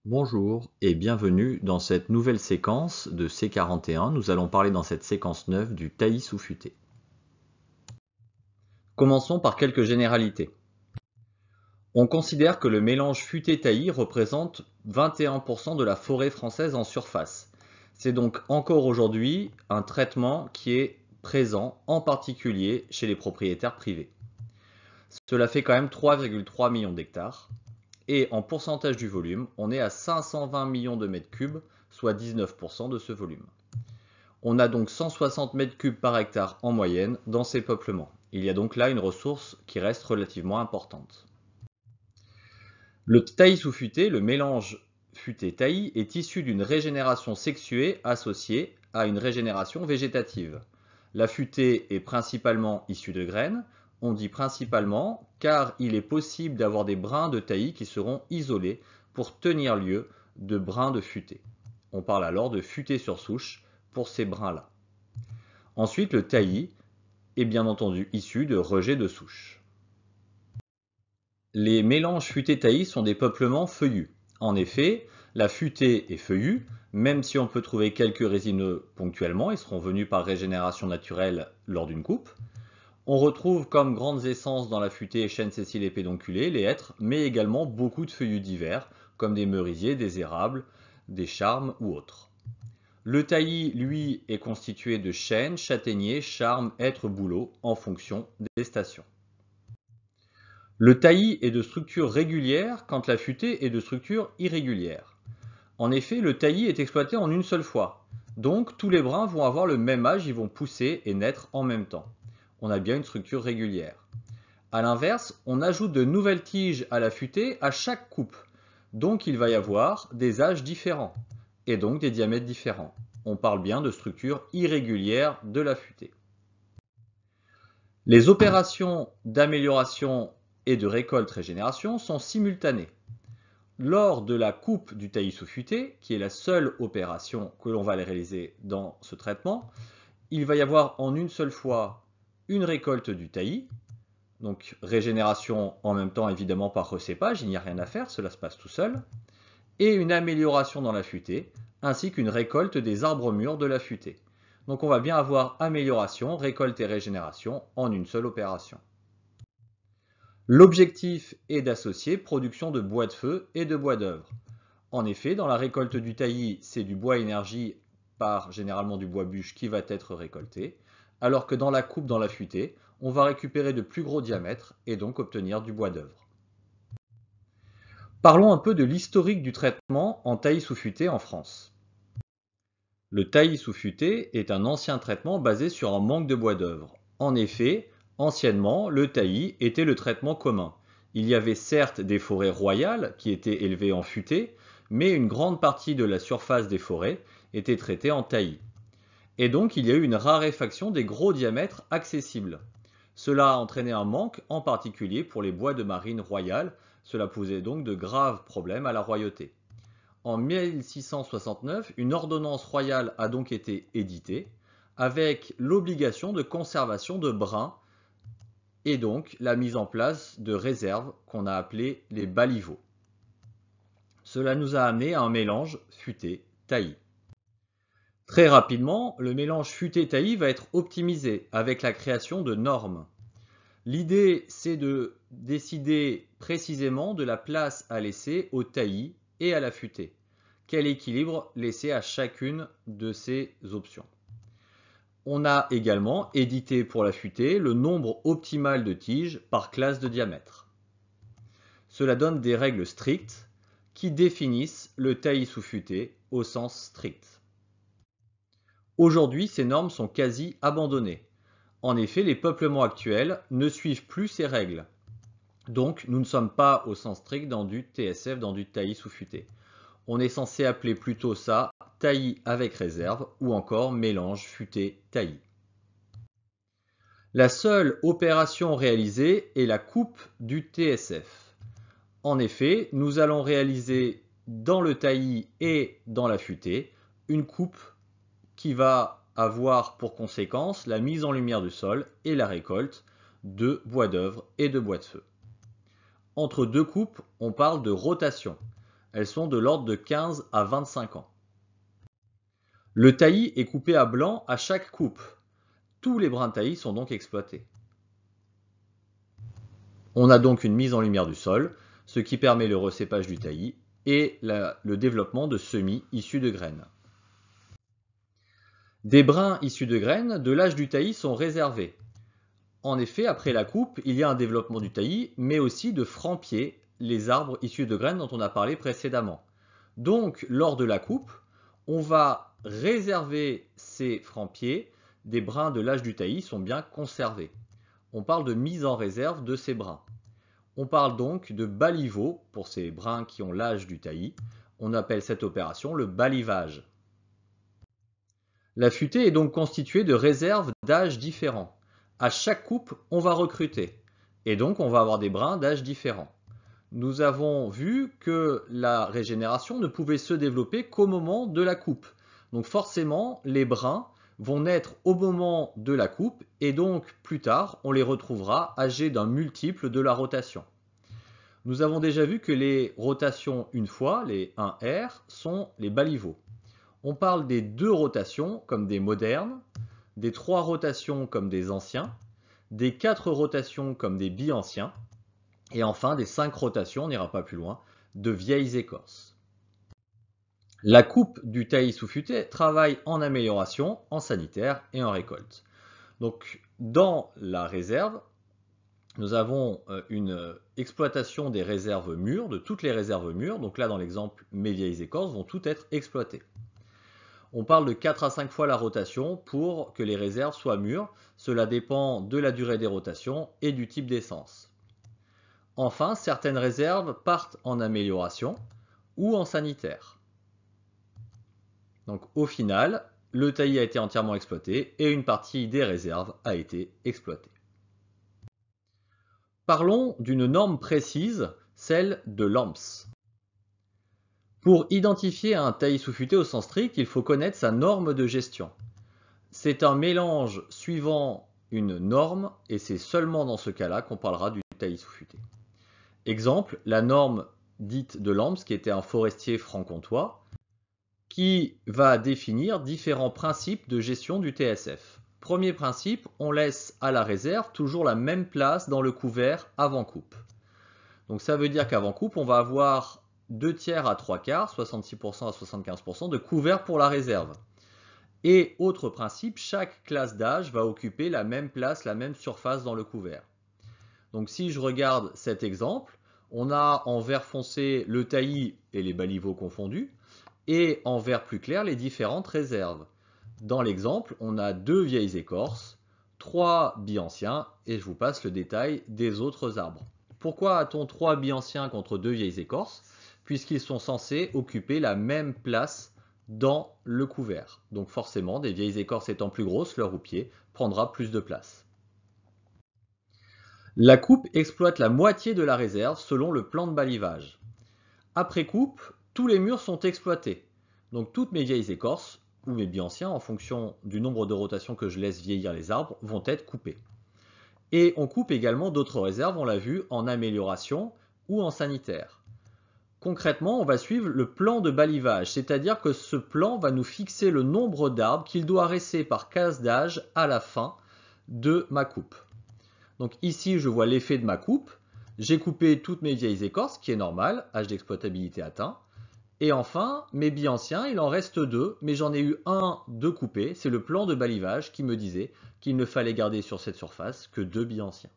Bonjour et bienvenue dans cette nouvelle séquence de C41. Nous allons parler dans cette séquence 9 du taillis sous futaie. Commençons par quelques généralités. On considère que le mélange futaie-taillis représente 21% de la forêt française en surface. C'est donc encore aujourd'hui un traitement qui est présent, en particulier chez les propriétaires privés. Cela fait quand même 3,3 millions d'hectares. Et en pourcentage du volume, on est à 520 millions de mètres cubes, soit 19% de ce volume. On a donc 160 mètres cubes par hectare en moyenne dans ces peuplements. Il y a donc là une ressource qui reste relativement importante. Le taillis sous futaie, le mélange futaie-taillis, est issu d'une régénération sexuée associée à une régénération végétative. La futaie est principalement issue de graines. On dit principalement car il est possible d'avoir des brins de taillis qui seront isolés pour tenir lieu de brins de futaie. On parle alors de futaie sur souche pour ces brins-là. Ensuite, le taillis est bien entendu issu de rejets de souche. Les mélanges futaie-taillis sont des peuplements feuillus. En effet, la futaie est feuillue, même si on peut trouver quelques résineux ponctuellement, ils seront venus par régénération naturelle lors d'une coupe. On retrouve comme grandes essences dans la futaie chêne, cécile et pédonculé, les hêtres, mais également beaucoup de feuillus divers, comme des merisiers, des érables, des charmes ou autres. Le taillis, lui, est constitué de chêne, châtaignier, charme, hêtre, bouleau, en fonction des stations. Le taillis est de structure régulière quand la futaie est de structure irrégulière. En effet, le taillis est exploité en une seule fois. Donc, tous les brins vont avoir le même âge, ils vont pousser et naître en même temps. On a bien une structure régulière. A l'inverse, on ajoute de nouvelles tiges à la futaie à chaque coupe. Donc, il va y avoir des âges différents et donc des diamètres différents. On parle bien de structure irrégulière de la futaie. Les opérations d'amélioration et de récolte-régénération sont simultanées. Lors de la coupe du taillis sous futaie, qui est la seule opération que l'on va réaliser dans ce traitement, il va y avoir en une seule fois une récolte du taillis, donc régénération en même temps évidemment par recépage, il n'y a rien à faire, cela se passe tout seul, et une amélioration dans la futaie, ainsi qu'une récolte des arbres mûrs de la futaie. Donc on va bien avoir amélioration, récolte et régénération en une seule opération. L'objectif est d'associer production de bois de feu et de bois d'œuvre. En effet, dans la récolte du taillis, c'est du bois énergie par généralement du bois bûche qui va être récolté, alors que dans la coupe dans la futaie, on va récupérer de plus gros diamètres et donc obtenir du bois d'œuvre. Parlons un peu de l'historique du traitement en taillis sous futaie en France. Le taillis sous futaie est un ancien traitement basé sur un manque de bois d'œuvre. En effet, anciennement, le taillis était le traitement commun. Il y avait certes des forêts royales qui étaient élevées en futaie, mais une grande partie de la surface des forêts était traitée en taillis. Et donc il y a eu une raréfaction des gros diamètres accessibles. Cela a entraîné un manque, en particulier pour les bois de marine royale. Cela posait donc de graves problèmes à la royauté. En 1669, une ordonnance royale a donc été éditée avec l'obligation de conservation de brins et donc la mise en place de réserves qu'on a appelées les baliveaux. Cela nous a amené à un mélange futaie-taillis. Très rapidement, le mélange futaie-taillis va être optimisé avec la création de normes. L'idée, c'est de décider précisément de la place à laisser au taillis et à la futaie. Quel équilibre laisser à chacune de ces options. On a également édité pour la futaie le nombre optimal de tiges par classe de diamètre. Cela donne des règles strictes qui définissent le taillis sous futaie au sens strict. Aujourd'hui, ces normes sont quasi abandonnées. En effet, les peuplements actuels ne suivent plus ces règles. Donc, nous ne sommes pas au sens strict dans du TSF, dans du taillis sous futaie. On est censé appeler plutôt ça taillis avec réserve ou encore mélange futaie-taillis. La seule opération réalisée est la coupe du TSF. En effet, nous allons réaliser dans le taillis et dans la futaie une coupe qui va avoir pour conséquence la mise en lumière du sol et la récolte de bois d'œuvre et de bois de feu. Entre deux coupes, on parle de rotation. Elles sont de l'ordre de 15 à 25 ans. Le taillis est coupé à blanc à chaque coupe. Tous les brins de taillis sont donc exploités. On a donc une mise en lumière du sol, ce qui permet le recépage du taillis et le développement de semis issus de graines. Des brins issus de graines de l'âge du taillis sont réservés. En effet, après la coupe, il y a un développement du taillis, mais aussi de francs-pieds, les arbres issus de graines dont on a parlé précédemment. Donc, lors de la coupe, on va réserver ces francs-pieds, des brins de l'âge du taillis sont bien conservés. On parle de mise en réserve de ces brins. On parle donc de baliveau pour ces brins qui ont l'âge du taillis. On appelle cette opération le balivage. La futée est donc constituée de réserves d'âges différents. À chaque coupe, on va recruter. Et donc, on va avoir des brins d'âge différents. Nous avons vu que la régénération ne pouvait se développer qu'au moment de la coupe. Donc forcément, les brins vont naître au moment de la coupe et donc plus tard, on les retrouvera âgés d'un multiple de la rotation. Nous avons déjà vu que les rotations une fois, les 1R, sont les baliveaux. On parle des 2 rotations comme des modernes, des 3 rotations comme des anciens, des 4 rotations comme des bi-anciens, et enfin des 5 rotations, on n'ira pas plus loin, de vieilles écorces. La coupe du taillis sous-futé travaille en amélioration, en sanitaire et en récolte. Donc dans la réserve, nous avons une exploitation des réserves mûres, de toutes les réserves mûres. Donc là dans l'exemple, mes vieilles écorces vont toutes être exploitées. On parle de 4 à 5 fois la rotation pour que les réserves soient mûres. Cela dépend de la durée des rotations et du type d'essence. Enfin, certaines réserves partent en amélioration ou en sanitaire. Donc au final, le taillis a été entièrement exploité et une partie des réserves a été exploitée. Parlons d'une norme précise, celle de l'ANPS. Pour identifier un taillis sous-futé au sens strict, il faut connaître sa norme de gestion. C'est un mélange suivant une norme et c'est seulement dans ce cas-là qu'on parlera du taillis sous-futé. Exemple, la norme dite de l'ANPS, qui était un forestier franc-comtois, qui va définir différents principes de gestion du TSF. Premier principe, on laisse à la réserve toujours la même place dans le couvert avant coupe. Donc ça veut dire qu'avant coupe, on va avoir 2 tiers à 3 quarts, 66% à 75% de couvert pour la réserve. Et autre principe, chaque classe d'âge va occuper la même place, la même surface dans le couvert. Donc si je regarde cet exemple, on a en vert foncé le taillis et les baliveaux confondus, et en vert plus clair les différentes réserves. Dans l'exemple, on a 2 vieilles écorces, 3 bi-anciens, et je vous passe le détail des autres arbres. Pourquoi a-t-on 3 bi-anciens contre 2 vieilles écorces? Puisqu'ils sont censés occuper la même place dans le couvert. Donc forcément, des vieilles écorces étant plus grosses, leur houppier prendra plus de place. La coupe exploite la moitié de la réserve selon le plan de balivage. Après coupe, tous les murs sont exploités. Donc toutes mes vieilles écorces, ou mes bi-anciens, en fonction du nombre de rotations que je laisse vieillir les arbres, vont être coupés. Et on coupe également d'autres réserves, on l'a vu, en amélioration ou en sanitaire. Concrètement, on va suivre le plan de balivage, c'est-à-dire que ce plan va nous fixer le nombre d'arbres qu'il doit rester par case d'âge à la fin de ma coupe. Donc ici, je vois l'effet de ma coupe. J'ai coupé toutes mes vieilles écorces, ce qui est normal, âge d'exploitabilité atteint. Et enfin, mes bi-anciens, il en reste 2, mais j'en ai eu 2 coupés. C'est le plan de balivage qui me disait qu'il ne fallait garder sur cette surface que 2 bi-anciens.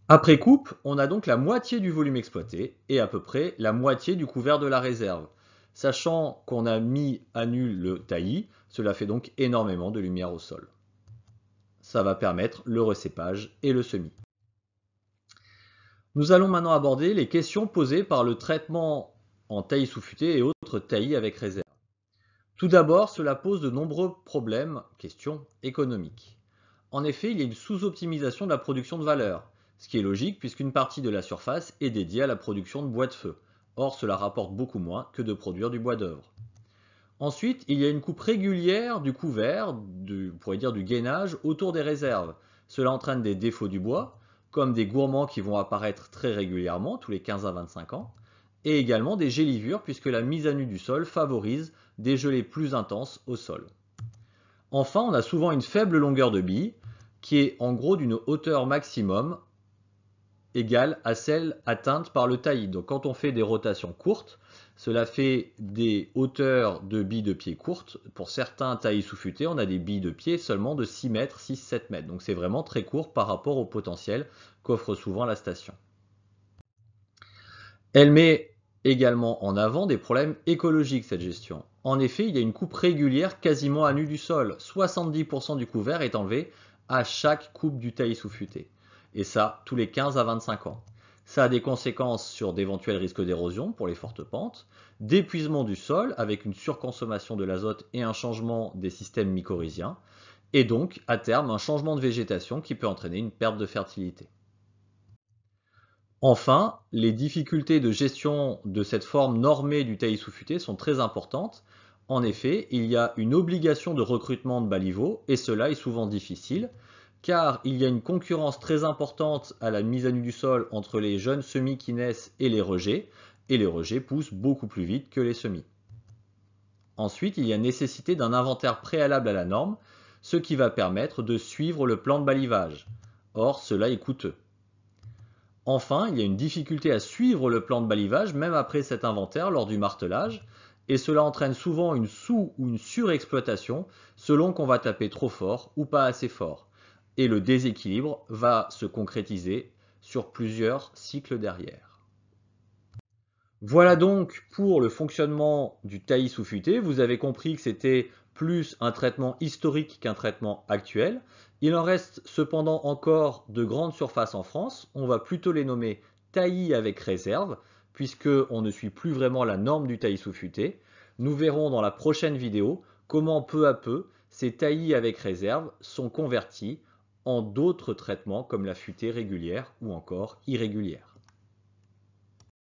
Après coupe, on a donc la moitié du volume exploité et à peu près la moitié du couvert de la réserve. Sachant qu'on a mis à nul le taillis, cela fait donc énormément de lumière au sol. Ça va permettre le recépage et le semis. Nous allons maintenant aborder les questions posées par le traitement en taillis sous-futé et autres taillis avec réserve. Tout d'abord, cela pose de nombreux problèmes, questions économiques. En effet, il y a une sous-optimisation de la production de valeur. Ce qui est logique puisqu'une partie de la surface est dédiée à la production de bois de feu. Or, cela rapporte beaucoup moins que de produire du bois d'œuvre. Ensuite, il y a une coupe régulière du couvert, on pourrait dire du gainage, autour des réserves. Cela entraîne des défauts du bois, comme des gourmands qui vont apparaître très régulièrement, tous les 15 à 25 ans, et également des gélivures, puisque la mise à nu du sol favorise des gelées plus intenses au sol. Enfin, on a souvent une faible longueur de bille, qui est en gros d'une hauteur maximum égale à celle atteinte par le taillis. Donc quand on fait des rotations courtes, cela fait des hauteurs de billes de pied courtes. Pour certains taillis sous-futés, on a des billes de pied seulement de 6 mètres, 6-7 mètres. Donc c'est vraiment très court par rapport au potentiel qu'offre souvent la station. Elle met également en avant des problèmes écologiques, cette gestion. En effet, il y a une coupe régulière quasiment à nu du sol. 70% du couvert est enlevé à chaque coupe du taillis sous-futé. Et ça, tous les 15 à 25 ans. Ça a des conséquences sur d'éventuels risques d'érosion pour les fortes pentes, d'épuisement du sol avec une surconsommation de l'azote et un changement des systèmes mycorhiziens, et donc, à terme, un changement de végétation qui peut entraîner une perte de fertilité. Enfin, les difficultés de gestion de cette forme normée du taillis sous-futé sont très importantes. En effet, il y a une obligation de recrutement de baliveaux, et cela est souvent difficile, car il y a une concurrence très importante à la mise à nu du sol entre les jeunes semis qui naissent et les rejets poussent beaucoup plus vite que les semis. Ensuite, il y a nécessité d'un inventaire préalable à la norme, ce qui va permettre de suivre le plan de balivage. Or, cela est coûteux. Enfin, il y a une difficulté à suivre le plan de balivage même après cet inventaire lors du martelage, et cela entraîne souvent une sous- ou une surexploitation selon qu'on va taper trop fort ou pas assez fort. Et le déséquilibre va se concrétiser sur plusieurs cycles derrière. Voilà donc pour le fonctionnement du taillis sous-futé. Vous avez compris que c'était plus un traitement historique qu'un traitement actuel. Il en reste cependant encore de grandes surfaces en France. On va plutôt les nommer taillis avec réserve, puisqu'on ne suit plus vraiment la norme du taillis sous-futé. Nous verrons dans la prochaine vidéo comment peu à peu ces taillis avec réserve sont convertis en d'autres traitements comme la futée régulière ou encore irrégulière.